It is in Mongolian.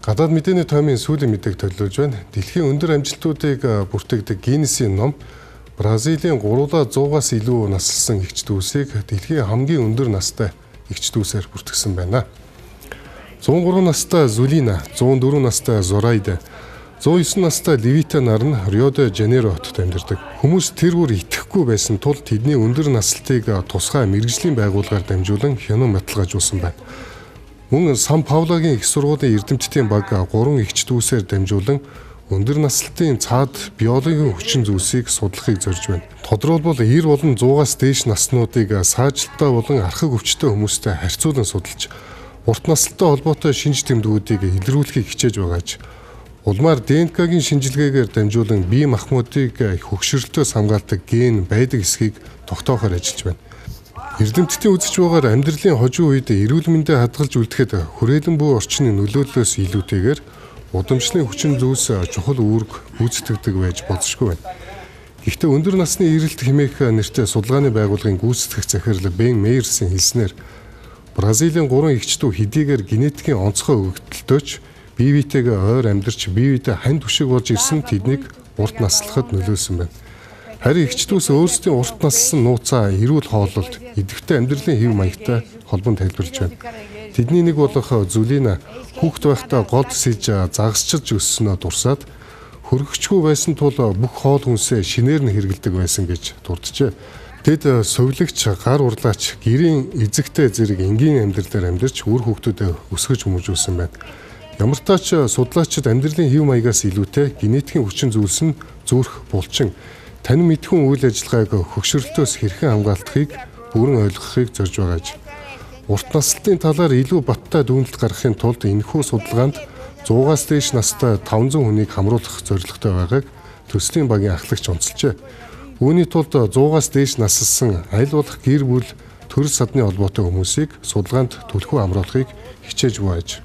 Гадаад мэдээний тоймын сүүлийн мэдээг төлөвлөж байна. Дэлхийн өндөр амжилтуудыг бүртгэдэг Гиннесийн ном Бразилийн 300-аас илүү наслсан эгч дүүсийг дэлхийн хамгийн өндөр настай эгч дүүсээр бүртгэсэн байна. 103 настай Зулина, 104 настай Зорайда, 109 настай Левита нар нь Рио де Жанейро хотод амьдардаг. Хүмүүс тэр бүр итгэхгүй байсан тул тэдний өндөр наслтыг тусгай мэргэжлийн байгууллагаар дамжуулан хянан баталгаажуулсан байна. Мөн Сан Паулогийн их сургуулийн эрдэмтдийн баг 3 эгч дүүсээр дамжуулан өндөр наслтын цаад биологийн хүчин зүйлсийг судлахыг зорж байна. Тодорхойлбол 90 болон 100-аас дээш наснуудыг саажилттай болон архаг өвчтөй хүмүүстэй харьцуулан судалж, урт наслтай холбоотой шинж тэмдгүүдийг илрүүлэхийг хичээж байгаач. Улмаар ДНК-гийн шинжилгээгээр дамжуулан бие махбодыг хөгшрөлтөөс хамгаалдаг ген байдаг эсхийг тогтоохоор ажиллаж байна. Эрдэмтдийн үзэж байгаагаар амьдралын хожим үед эрүүл мэндэд хадгалж үлдэхэд хүрээлэн буй орчны нөлөөллөөс илүүтэйгээр удамшлын хүчин зүйлс чухал үүрэг гүйцэтгэдэг байж болзошгүй байна. Гэхдээ өндөр насны эрэлт хэмээх нэртэй судалгааны байгууллагын гүйцэтгэх захирал Бен Мейерсийн хэлснээр Бразилийн 3 эгч дүү хэдийгээр генетикийн онцгой өгөгдөлтөөч бие биетэйгээ ойр амьдарч бие биетэй хань түшиг болж ирсэн тэднийг урт наслахад нөлөөлсөн байна. Харин эгч дүүс өөрсдийн урт наслсан нууцаа эрүүл хооллолт, идэвхтэй амьдралын хэв маягтай холбон тайлбарлаж байна. Тэдний нэг болох Зулина хүүхэд байхдаа гол сэж загасчилж өссөнөө дурсаад хөргөчгүй байсан тул бүх хоол хүнсээ шинээр нь хэргэлдэг байсан гэж дурджээ. Тэд совилагч, гар урлаач, гэрийн эзэгтэй зэрэг энгийн амьдралаар амьдарч үр хүүхдүүдэд өсгөж хүмүүжүүлсэн байна. Ямар ч тач судлаачид амьдралын хэв маягаас илүүтэй генетикийн хүчин зүйлс нь зүрх, булчин, танин мэдхүн үйл ажиллагааг хөгшрөлтөөс хэрхэн хамгаалахыг бүрэн ойлгохыг зорж байгааж. Урт наслтын талаар илүү баттай дүгнэлт гаргахын тулд энэхүү судалгаанд 100-аас дээш настай 500 хүнийг хамруулах зорилготой байгааг төслийн багийн ахлагч онцолжээ. Үүний тулд 100-аас дээш наслсан аль болох гэр бүл төрөл садны холбоотой хүмүүсийг судалгаанд түлхүү амруулахыг хичээж буйж.